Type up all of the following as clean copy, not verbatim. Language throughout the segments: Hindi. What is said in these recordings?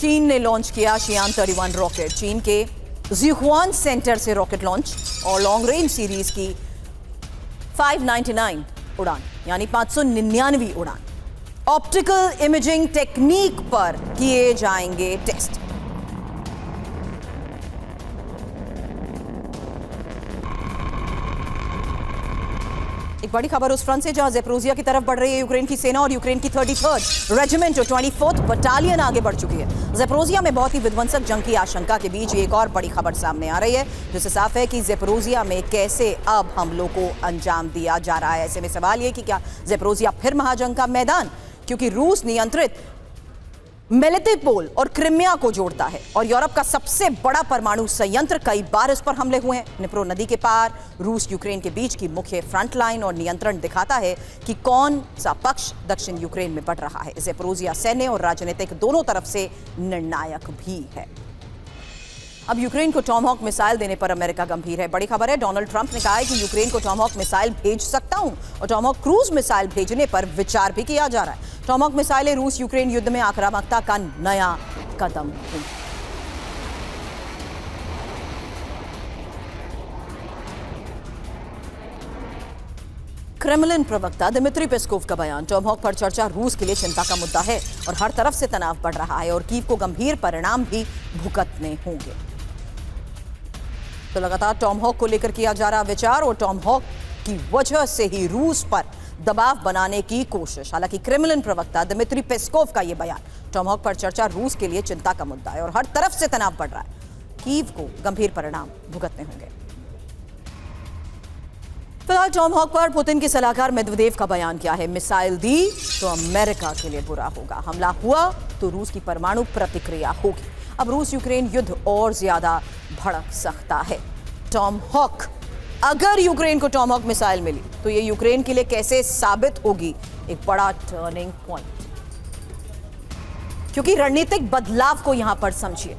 चीन ने लॉन्च किया शियान 31 रॉकेट। चीन के ज़ुहुआन सेंटर से रॉकेट लॉन्च और लॉन्ग रेंज सीरीज की 599 उड़ान यानी 599वीं उड़ान। ऑप्टिकल इमेजिंग टेक्निक पर किए जाएंगे टेस्ट। एक बड़ी खबर उस फ्रंट से जहां ज़ेपोरिज़िया की तरफ बढ़ रही है यूक्रेन की सेना और यूक्रेन की 33rd रेजिमेंट और 24th बटालियन आगे बढ़ चुकी है। ज़ेपोरिज़िया में बहुत ही विध्वंसक जंग की आशंका के बीच एक और बड़ी खबर सामने आ रही है जिससे साफ है कि ज़ेपोरिज़िया में कैसे अब हमलों को अंजाम दिया जा रहा है। ऐसे में सवाल ये कि क्या ज़ेपोरिज़िया फिर महाजंग का मैदान, क्योंकि रूस नियंत्रित मेलिटोपोल और क्रिमिया को जोड़ता है और यूरोप का सबसे बड़ा परमाणु संयंत्र। कई बार इस पर हमले हुए हैं। निप्रो नदी के पार रूस यूक्रेन के बीच की मुख्य फ्रंट लाइन और नियंत्रण दिखाता है कि कौन सा पक्ष दक्षिण यूक्रेन में बढ़ रहा है। ज़ेपोरिज़िया सैन्य और राजनीतिक दोनों तरफ से निर्णायक भी है। अब यूक्रेन को टॉमहॉक मिसाइल देने पर अमेरिका गंभीर है। बड़ी खबर है, डोनाल्ड ट्रंप ने कहा है कि यूक्रेन को टॉमहॉक मिसाइल भेज सकता हूं और टॉमहॉक क्रूज मिसाइल भेजने पर विचार भी किया जा रहा है। टॉमहॉक मिसाइलें रूस यूक्रेन युद्ध में आक्रामकता का नया कदम होंगी। क्रेमलिन प्रवक्ता दिमित्री पेस्कोव का बयान, टॉमहॉक पर चर्चा रूस के लिए चिंता का मुद्दा है और हर तरफ से तनाव बढ़ रहा है और कीव को गंभीर परिणाम भी भुगतने होंगे। तो लगातार टॉमहॉक को लेकर किया जा रहा विचार और टॉमहॉक की वजह से ही रूस पर दबाव बनाने की कोशिश। हालांकि क्रेमलिन प्रवक्ता दिमित्री पेस्कोव का यह बयान, टॉमहॉक पर चर्चा रूस के लिए चिंता का मुद्दा है और हर तरफ से तनाव बढ़ रहा है, कीव को गंभीर परिणाम भुगतने होंगे। फिलहाल टॉमहॉक पर पुतिन के सलाहकार मेदवेदेव का बयान क्या है, मिसाइल दी तो अमेरिका के लिए बुरा होगा, हमला हुआ तो रूस की परमाणु प्रतिक्रिया होगी। अब रूस यूक्रेन युद्ध और ज्यादा भड़क सकता है। टॉमहॉक, अगर यूक्रेन को टॉमहॉक मिसाइल मिली तो ये यूक्रेन के लिए कैसे साबित होगी एक बड़ा टर्निंग पॉइंट, क्योंकि रणनीतिक बदलाव को यहां पर समझिए।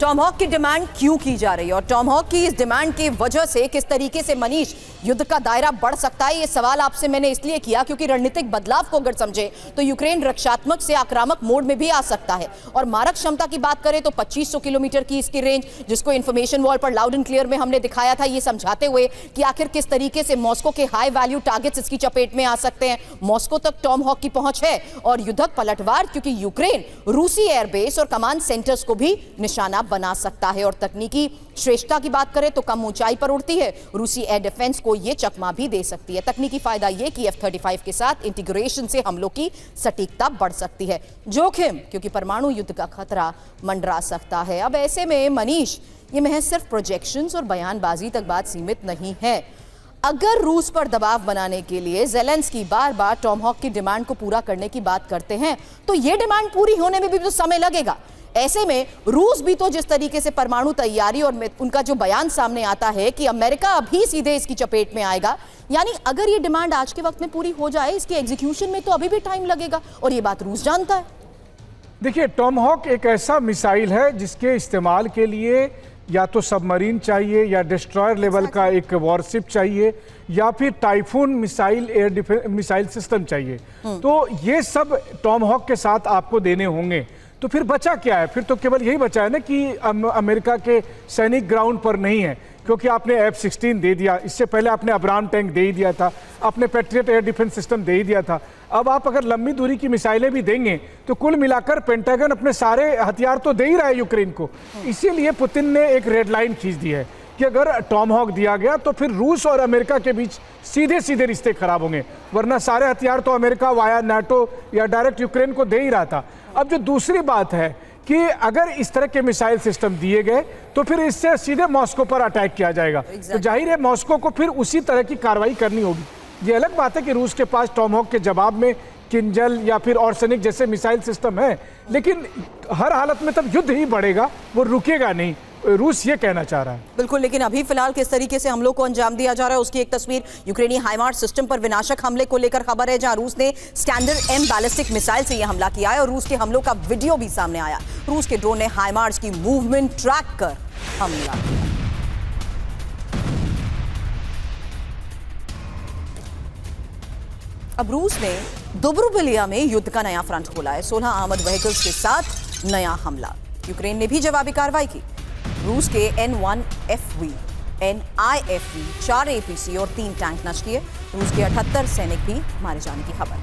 टॉमहॉक की डिमांड क्यों की जा रही है और टॉमहॉक की इस डिमांड की वजह से किस तरीके से मनीष युद्ध का दायरा बढ़ सकता है, ये सवाल आपसे मैंने इसलिए किया क्योंकि रणनीतिक बदलाव को अगर समझे तो यूक्रेन रक्षात्मक से आक्रामक मोड में भी आ सकता है। और मारक क्षमता की बात करें तो 2500 किलोमीटर की इसकी रेंज, जिसको इंफॉर्मेशन वॉल पर लाउड एंड क्लियर में हमने दिखाया था, ये समझाते हुए कि आखिर किस तरीके से मॉस्को के हाई वैल्यू टारगेट्स इसकी चपेट में आ सकते हैं। मॉस्को तक टॉमहॉक की पहुंच है और युद्धक पलटवार, क्योंकि यूक्रेन रूसी एयरबेस और कमांड सेंटर्स को भी निशाना बना सकता है। और तकनीकी श्रेष्ठता की बात करें तो कम ऊंचाई पर उड़ती है, रूसी एयर डिफेंस को यह चकमा भी दे सकती है। तकनीकी फायदा यह कि F-35 के साथ इंटीग्रेशन से हमलों की सटीकता बढ़ सकती है। जोखिम, क्योंकि परमाणु युद्ध का खतरा मंडरा सकता है। अब ऐसे में मनीष, ये महज सिर्फ प्रोजेक्शंस और बयानबाजी तक बात सीमित नहीं है। अगर रूस पर दबाव बनाने के लिए ज़ेलेंस्की बार बार टॉमहॉक की डिमांड को पूरा करने की बात करते हैं तो यह डिमांड पूरी होने में भी तो समय लगेगा। ऐसे में रूस भी तो जिस तरीके से परमाणु तैयारी और उनका जो बयान सामने आता है कि अमेरिका अभी सीधे इसकी चपेट में आएगा, यानी अगर ये डिमांड आज के वक्त में पूरी हो जाए, इसके एग्जीक्यूशन में तो अभी भी टाइम लगेगा और ये बात रूस जानता है। देखिए, टॉमहॉक एक ऐसा मिसाइल है जिसके इस्तेमाल के लिए या तो सबमरीन चाहिए या डिस्ट्रॉयर लेवल का एक वॉरशिप चाहिए या फिर typhoon missile air defence missile system चाहिए। तो ये सब टॉमहॉक के साथ आपको देने होंगे। तो फिर बचा क्या है? फिर तो केवल यही बचा है ना कि अमेरिका के सैनिक ग्राउंड पर नहीं है, क्योंकि आपने F-16 दे दिया, इससे पहले आपने अब्राम टैंक दे ही दिया था, आपने पैट्रियट एयर डिफेंस सिस्टम दे ही दिया था। अब आप अगर लंबी दूरी की मिसाइलें भी देंगे तो कुल मिलाकर पेंटागन अपने सारे हथियार तो दे ही रहा है यूक्रेन को। इसीलिए पुतिन ने एक रेड लाइन खींच दी है कि अगर टॉमहॉक दिया गया तो फिर रूस और अमेरिका के बीच सीधे सीधे रिश्ते खराब होंगे, वरना सारे हथियार तो अमेरिका वाया नाटो या डायरेक्ट यूक्रेन को दे ही रहा था। अब जो दूसरी बात है कि अगर इस तरह के मिसाइल सिस्टम दिए गए तो फिर इससे सीधे मॉस्को पर अटैक किया जाएगा। तो जाहिर है मॉस्को को फिर उसी तरह की कार्रवाई करनी होगी। ये अलग बात है कि रूस के पास टॉमहॉक के जवाब में किंजल या फिर ऑर्सेनिक जैसे मिसाइल सिस्टम है, लेकिन हर हालत में तब युद्ध ही बढ़ेगा, वो रुकेगा नहीं। रूस ये कहना चाह रहा है। बिल्कुल, लेकिन अभी फिलहाल किस तरीके से हमलों को अंजाम दिया जा रहा है उसकी एक तस्वीर यूक्रेनी हाइमार्स सिस्टम पर विनाशक हमले को लेकर खबर है, जहां रूस ने स्टैंडर्ड M बैलिस्टिक मिसाइल से यह हमला किया है और रूस के हमलों का वीडियो भी सामने आया। रूस के ड्रोन ने हाइमार्स की मूवमेंट ट्रैक कर हमला किया। अब रूस ने दुब्रुबिलिया में युद्ध का नया फ्रंट खोला है। 16 आर्मर्ड व्हीकल्स के साथ नया हमला। यूक्रेन ने भी जवाबी कार्रवाई की। रूस के N1FV, NIFV, 4 APC और 3 टैंक नष्ट किए। रूस के 78 सैनिक भी मारे जाने की खबर।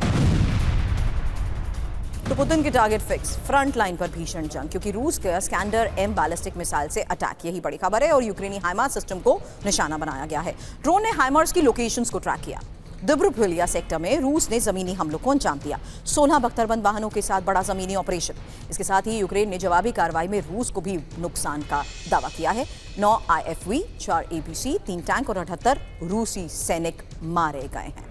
तो पुतिन की टारगेट फिक्स, फ्रंट लाइन पर भीषण जंग, क्योंकि रूस के स्कैंडर M बैलिस्टिक मिसाइल से अटैक, यही बड़ी खबर है। और यूक्रेनी हाइमार्स सिस्टम को निशाना बनाया गया है। ड्रोन ने हाइमार्स की लोकेशंस को ट्रैक किया। दिब्रुपुलिया सेक्टर में रूस ने जमीनी हमलों को अंजाम दिया। 16 बख्तरबंद वाहनों के साथ बड़ा जमीनी ऑपरेशन। इसके साथ ही यूक्रेन ने जवाबी कार्रवाई में रूस को भी नुकसान का दावा किया है। 9 IFV, 4 APC, 3 टैंक और 78 रूसी सैनिक मारे गए हैं।